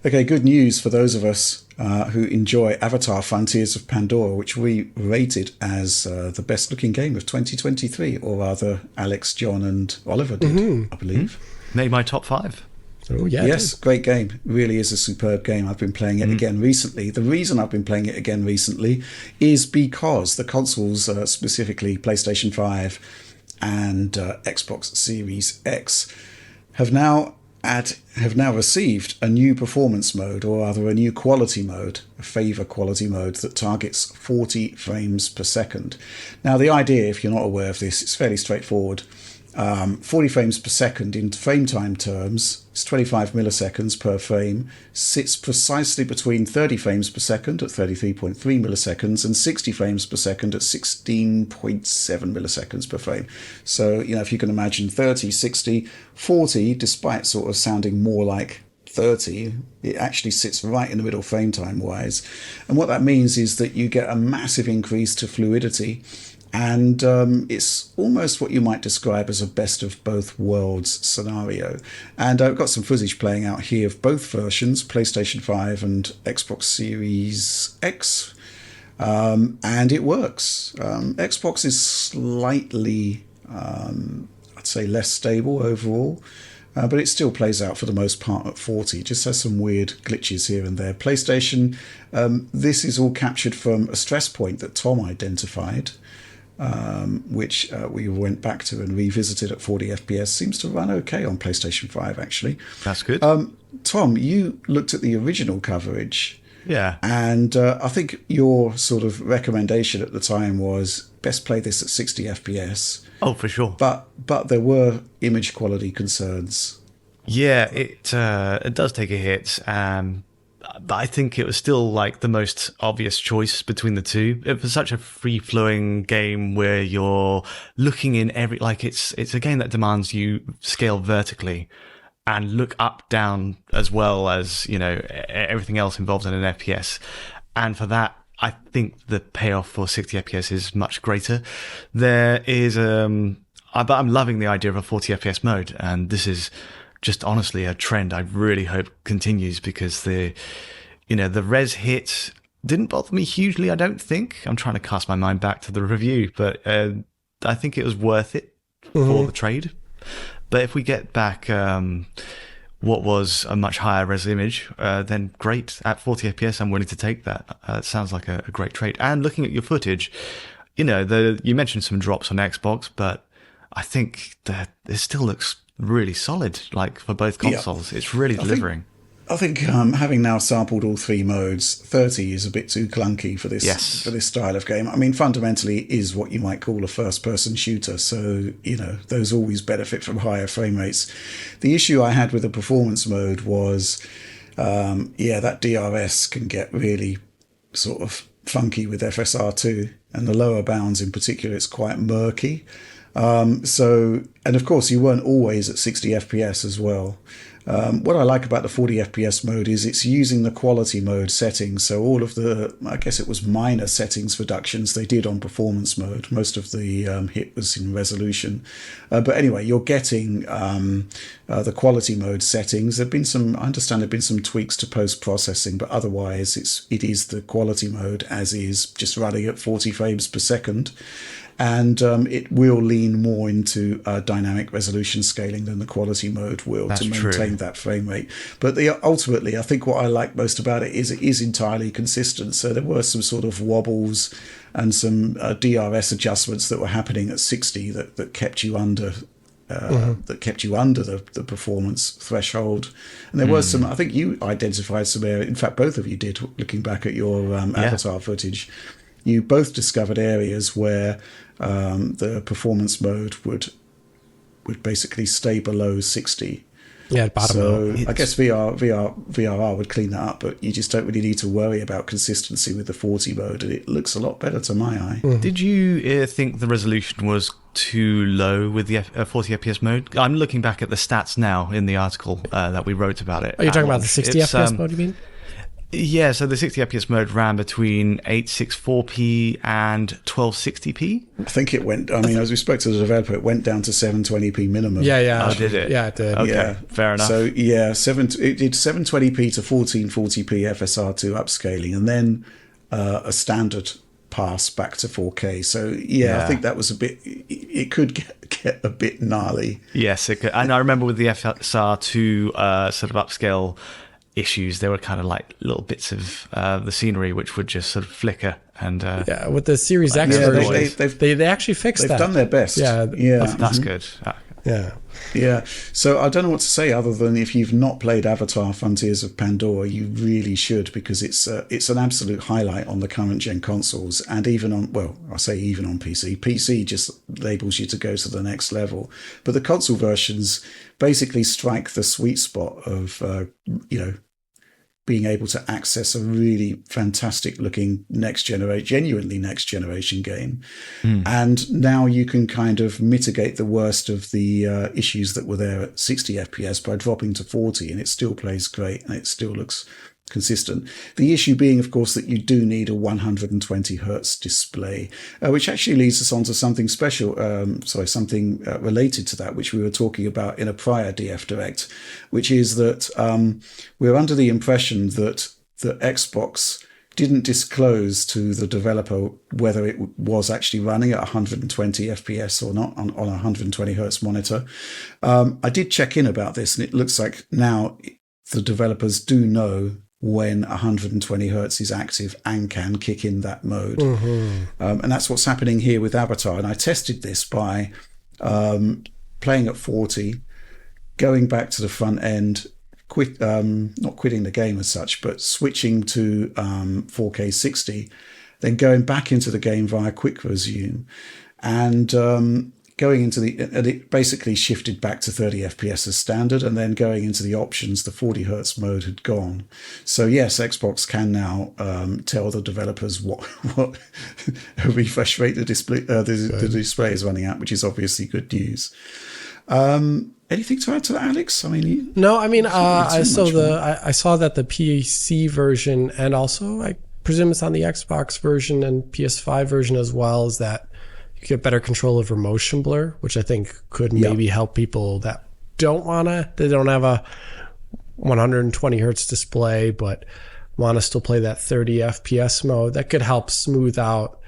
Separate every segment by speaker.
Speaker 1: Okay, good news for those of us who enjoy Avatar Frontiers of Pandora, which we rated as the best looking game of 2023, or rather Alex, John and Oliver did, I believe.
Speaker 2: Made my top 5.
Speaker 3: Oh, yeah.
Speaker 1: Yes, great game. Really is a superb game. I've been playing it again recently. The reason I've been playing it again recently is because the consoles, specifically PlayStation 5 and Xbox Series X, have now received a new performance mode, or rather a new quality mode, a favor quality mode that targets 40 frames per second. Now, the idea, if you're not aware of this, it's fairly straightforward. 40 frames per second in frame time terms is 25 milliseconds per frame, sits precisely between 30 frames per second at 33.3 milliseconds and 60 frames per second at 16.7 milliseconds per frame. So, if you can imagine 30, 60, 40, despite sort of sounding more like 30, it actually sits right in the middle frame time wise. And what that means is that you get a massive increase to fluidity. And it's almost what you might describe as a best of both worlds scenario. And I've got some footage playing out here of both versions, PlayStation 5 and Xbox Series X. And it works. Xbox is slightly, I'd say, less stable overall. But it still plays out for the most part at 40. It just has some weird glitches here and there. PlayStation, this is all captured from a stress point that Tom identified. Which we went back to and revisited at 40 FPS. Seems to run okay on PlayStation 5, actually.
Speaker 2: That's good.
Speaker 1: Tom, you looked at the original coverage.
Speaker 2: Yeah.
Speaker 1: And I think your sort of recommendation at the time was best play this at 60 FPS.
Speaker 2: Oh, for sure.
Speaker 1: But there were image quality concerns.
Speaker 2: Yeah, it does take a hit. But I think it was still like the most obvious choice between the two. It was such a free-flowing game where you're looking in every, like it's a game that demands you scale vertically and look up, down, as well as, everything else involved in an FPS. And for that, I think the payoff for 60 FPS is much greater. There is, but I'm loving the idea of a 40 FPS mode, and this is just honestly a trend I really hope continues, because the res hit didn't bother me hugely, I don't think. I'm trying to cast my mind back to the review, but I think it was worth it for the trade. But if we get back what was a much higher res image, then great. At 40 FPS, I'm willing to take that. It sounds like a great trade. And looking at your footage, you mentioned some drops on Xbox, but I think that it still looks really solid, like for both consoles. Yeah. It's really delivering.
Speaker 1: I think having now sampled all three modes, 30 is a bit too clunky for this style of game. I mean, fundamentally it is what you might call a first-person shooter, so, those always benefit from higher frame rates. The issue I had with the performance mode was, that DRS can get really sort of funky with FSR2, and the lower bounds in particular, it's quite murky. And of course, you weren't always at 60 FPS as well. What I like about the 40 FPS mode is it's using the quality mode settings. So all of the, I guess it was minor settings reductions they did on performance mode. Most of the hit was in resolution. But anyway, you're getting the quality mode settings. I understand there've been some tweaks to post-processing, but otherwise it is the quality mode as is, just running at 40 frames per second. And it will lean more into dynamic resolution scaling than the quality mode will. That's to maintain that frame rate. But ultimately, I think what I like most about it is entirely consistent. So there were some sort of wobbles and some DRS adjustments that were happening at 60 that kept you under the performance threshold. And there was some, I think you identified some area, in fact both of you did, looking back at your Avatar footage. You both discovered areas where the performance mode would basically stay below 60.
Speaker 3: Yeah, bottom
Speaker 1: so I guess VRR would clean that up, but you just don't really need to worry about consistency with the 40 mode, and it looks a lot better to my eye.
Speaker 2: Did you think the resolution was too low with the 40 FPS mode? I'm looking back at the stats now in the article that we wrote about it.
Speaker 3: Are you talking about the 60 FPS mode, you mean?
Speaker 2: Yeah, so the 60 FPS mode ran between 864p and 1260p.
Speaker 1: I think it went, I mean, as we spoke to the developer, it went down to 720p minimum.
Speaker 2: Oh, did it?
Speaker 3: Yeah, it did.
Speaker 2: Okay,
Speaker 1: Yeah.
Speaker 2: fair enough.
Speaker 1: So, yeah, it did 720p to 1440p FSR2 upscaling, and then a standard pass back to 4K. So, yeah, I think that was a bit, it could get a bit gnarly.
Speaker 2: Yes, it could. And I remember with the FSR2 sort of upscale issues, there were kind of like little bits of the scenery which would just sort of flicker. And
Speaker 3: yeah, with the Series X version, they actually fixed that.
Speaker 1: They've done their best.
Speaker 3: Yeah,
Speaker 2: that's good.
Speaker 3: Yeah.
Speaker 1: So I don't know what to say other than if you've not played Avatar: Frontiers of Pandora, you really should, because it's an absolute highlight on the current gen consoles, and even on, well, I say even on PC. PC just labels you to go to the next level, but the console versions basically strike the sweet spot of being able to access a really fantastic looking genuinely next generation game. And now you can kind of mitigate the worst of the issues that were there at 60 FPS by dropping to 40, and it still plays great and it still looks consistent. The issue being, of course, that you do need a 120 hertz display, which actually leads us on to something special, something related to that, which we were talking about in a prior DF Direct, which is that we're under the impression that the Xbox didn't disclose to the developer whether it was actually running at 120 FPS or not on a 120 hertz monitor. I did check in about this, and it looks like now the developers do know when 120 hertz is active and can kick in that mode. And that's what's happening here with Avatar. And I tested this by playing at 40, going back to the front end, not quitting the game as such, but switching to 4K 60, then going back into the game via quick resume, and going into and it basically shifted back to 30 FPS as standard, and then going into the options, the 40 hertz mode had gone. So yes, Xbox can now tell the developers what refresh rate the display is running at, which is obviously good news. Anything to add to that, Alex? I mean,
Speaker 3: no. I mean, I saw that the PC version, and also I presume it's on the Xbox version and PS5 version as well, is that you get better control over motion blur, which I think could maybe help people that don't have a 120 hertz display, but want to still play that 30 FPS mode. That could help smooth out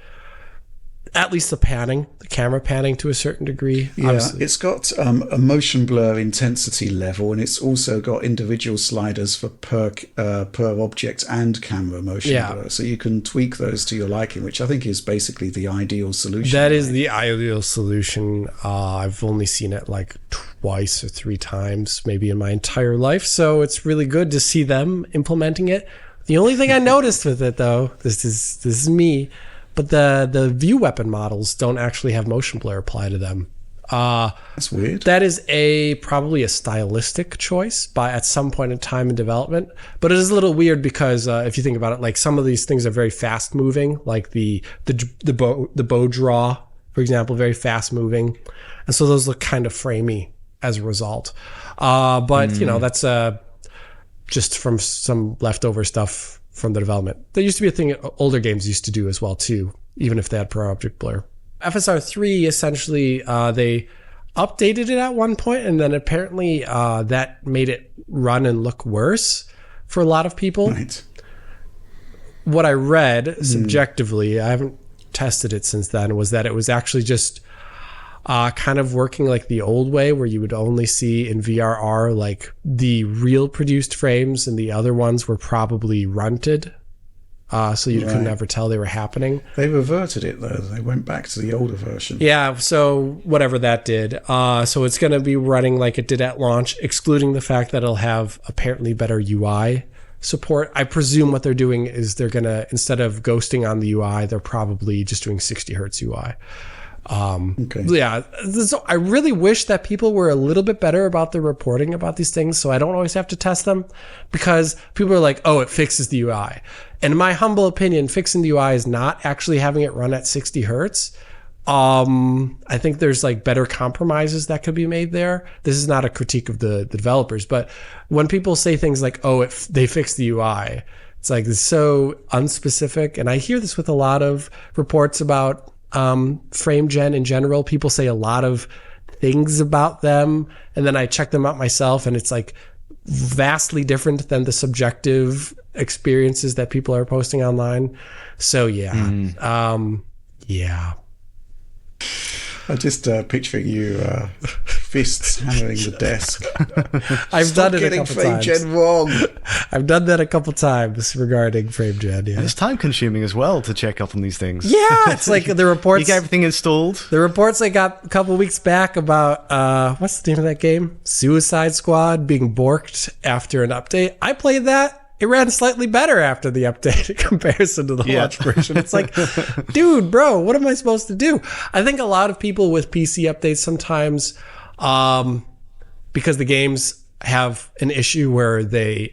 Speaker 3: at least the camera panning to a certain degree.
Speaker 1: Yeah,
Speaker 3: Obviously.
Speaker 1: it's got a motion blur intensity level, and it's also got individual sliders for per object and camera motion blur. So you can tweak those to your liking, which I think is basically the ideal solution.
Speaker 3: That is the ideal solution. I've only seen it like twice or three times, maybe in my entire life. So it's really good to see them implementing it. The only thing I noticed with it, though, this is me, but the view weapon models don't actually have motion blur applied to them.
Speaker 1: That's weird.
Speaker 3: That is probably a stylistic choice at some point in time in development. But it is a little weird because if you think about it, like some of these things are very fast moving, like the bow draw, for example, very fast moving, and so those look kind of framey as a result. But that's just from some leftover stuff from the development. There used to be a thing older games used to do as well too, even if they had per object blur. FSR 3 essentially they updated it at one point, and then apparently that made it run and look worse for a lot of people.
Speaker 1: Right.
Speaker 3: What I read subjectively, I haven't tested it since then, was that it was actually just kind of working like the old way, where you would only see in VRR like the real produced frames, and the other ones were probably runted, so you could never tell they were happening.
Speaker 1: They reverted it though. They went back to the older version.
Speaker 3: Yeah, so whatever that did. So it's going to be running like it did at launch, excluding the fact that it'll have apparently better UI support. I presume what they're doing is they're going to, instead of ghosting on the UI, they're probably just doing 60 hertz UI. Yeah, so I really wish that people were a little bit better about the reporting about these things, so I don't always have to test them, because people are like, oh, it fixes the UI. And in my humble opinion, fixing the UI is not actually having it run at 60 hertz. I think there's like better compromises that could be made there. This is not a critique of the developers, but when people say things like, oh, they fixed the UI, It's like it's so unspecific. And I hear this with a lot of reports about frame gen in general. People say a lot of things about them, and then I check them out myself, and it's like vastly different than the subjective experiences that people are posting online. So yeah.
Speaker 1: I'm just picturing you fists hammering the desk.
Speaker 3: I've done it a couple
Speaker 1: frame
Speaker 3: times.
Speaker 1: gen wrong.
Speaker 3: I've done that a couple times regarding frame gen. Yeah.
Speaker 2: And it's time consuming as well to check up on these things.
Speaker 3: Yeah, it's like the reports.
Speaker 2: You get everything installed.
Speaker 3: The reports I got a couple weeks back about what's the name of that game? Suicide Squad being borked after an update. I played that. It ran slightly better after the update in comparison to the launch version. It's like, dude, bro, what am I supposed to do? I think a lot of people with PC updates sometimes, because the games have an issue where they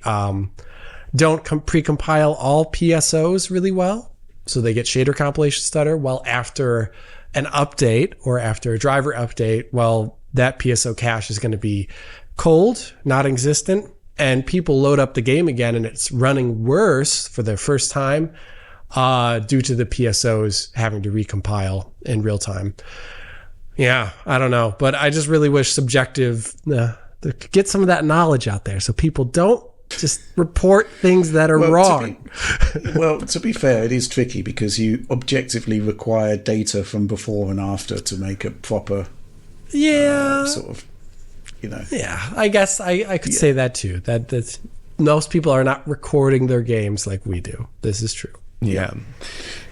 Speaker 3: don't precompile all PSOs really well. So they get shader compilation stutter. Well, after an update or after a driver update, well, that PSO cache is going to be cold, not existent. And people load up the game again and it's running worse for the first time due to the PSOs having to recompile in real time. Yeah, I don't know. But I just really wish subjective, get some of that knowledge out there so people don't just report things that are wrong.
Speaker 1: To be fair, it is tricky because you objectively require data from before and after to make a proper sort of, you know.
Speaker 3: Yeah, I guess I could say that too. That most people are not recording their games like we do. This is true.
Speaker 2: Yeah.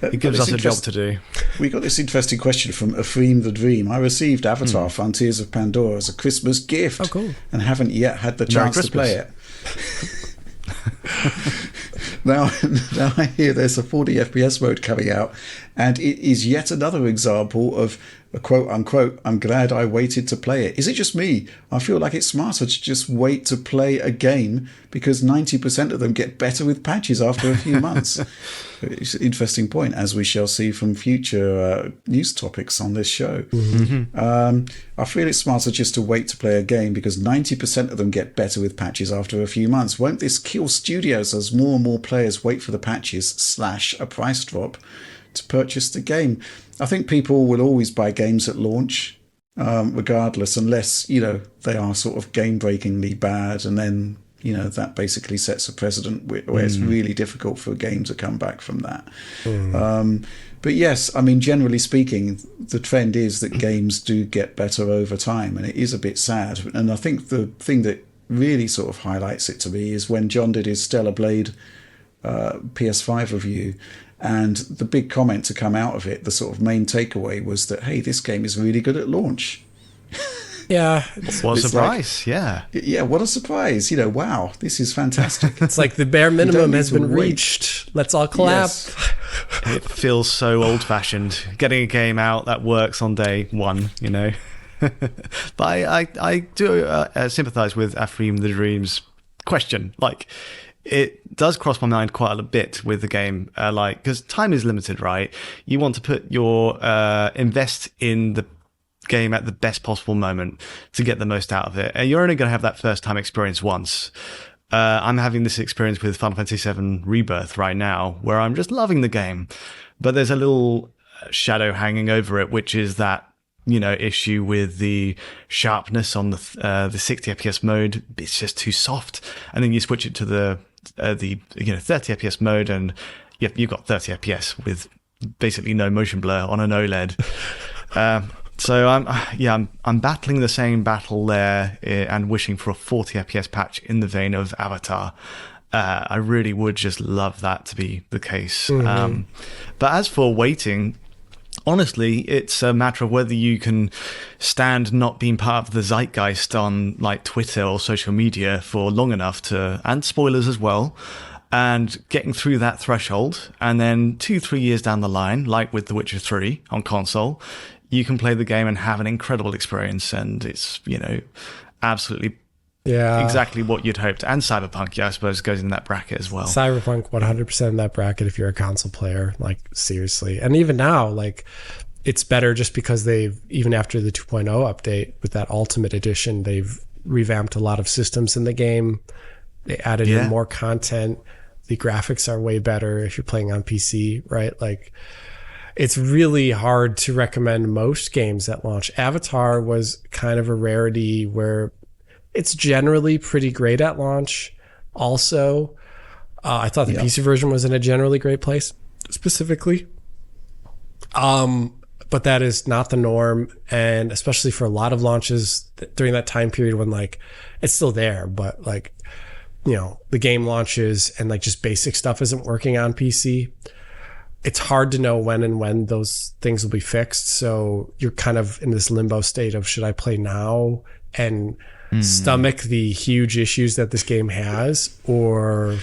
Speaker 2: It gives us a job to do.
Speaker 1: We got this interesting question from Ephraim the Dream. I received Avatar Frontiers of Pandora as a Christmas gift.
Speaker 3: Oh, cool.
Speaker 1: And haven't yet had the chance to play it. Now I hear there's a 40 FPS mode coming out, and it is yet another example of a quote unquote, I'm glad I waited to play it. Is it just me? I feel like it's smarter to just wait to play a game because 90% of them get better with patches after a few months. It's an interesting point, as we shall see from future news topics on this show. I feel it's smarter just to wait to play a game because 90% of them get better with patches after a few months. Won't this kill studios as more and more players wait for the patches / a price drop to purchase the game? I think people will always buy games at launch, regardless, unless, you know, they are sort of game-breakingly bad, and then, you know, that basically sets a precedent where it's really difficult for a game to come back from that. But yes, I mean, generally speaking, the trend is that games do get better over time, and it is a bit sad. And I think the thing that really sort of highlights it to me is when John did his Stellar Blade PS5 review, and the big comment to come out of it, the sort of main takeaway was that, hey, this game is really good at launch.
Speaker 3: Yeah.
Speaker 2: What a surprise, yeah.
Speaker 1: Yeah, what a surprise. You know, wow, this is fantastic.
Speaker 3: It's like the bare minimum has been reached. Let's all clap.
Speaker 1: Yes.
Speaker 2: It feels so old-fashioned. Getting a game out that works on day one, you know. But I do sympathise with Ephraim the Dream's question. Like, it does cross my mind quite a bit with the game, because time is limited, right? You want to put your invest in the game at the best possible moment to get the most out of it, and you're only going to have that first time experience once. I'm having this experience with Final Fantasy VII Rebirth right now, where I'm just loving the game, but there's a little shadow hanging over it, which is that, you know, issue with the sharpness on the 60 FPS mode. It's just too soft, and then you switch it to the 30 FPS mode, and you've got 30 FPS with basically no motion blur on an OLED. So I'm battling the same battle there, and wishing for a 40 FPS patch in the vein of Avatar. I really would just love that to be the case. But as for waiting, honestly, it's a matter of whether you can stand not being part of the zeitgeist on like Twitter or social media for long enough and spoilers as well, and getting through that threshold. And then 2-3 years down the line, like with The Witcher 3 on console, you can play the game and have an incredible experience. And it's, you know, absolutely exactly what you'd hoped. And Cyberpunk, I suppose, goes in that bracket as well.
Speaker 3: Cyberpunk 100% in that bracket if you're a console player, like seriously. And even now, like, it's better just because they've, even after the 2.0 update with that Ultimate Edition, they've revamped a lot of systems in the game. They added in more content. The graphics are way better if you're playing on PC, right? Like, it's really hard to recommend most games at launch. Avatar was kind of a rarity where it's generally pretty great at launch. Also, I thought the PC version was in a generally great place, specifically. But that is not the norm, and especially for a lot of launches during that time period when like it's still there, but like, you know, the game launches and like just basic stuff isn't working on PC. It's hard to know when those things will be fixed. So you're kind of in this limbo state of, should I play now and stomach the huge issues that this game has? Or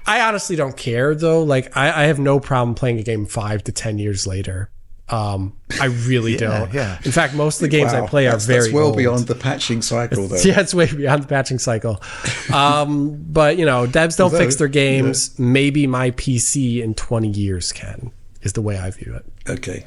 Speaker 3: I honestly don't care though. Like I have no problem playing a game 5 to 10 years later. I really don't.
Speaker 2: Yeah.
Speaker 3: In fact, most of the games I play are very
Speaker 1: that's well
Speaker 3: old.
Speaker 1: beyond the patching cycle, though.
Speaker 3: Yeah, it's way beyond the patching cycle. But, you know, devs don't fix their games. Yeah. Maybe my PC in 20 years can, is the way I view it.
Speaker 1: Okay.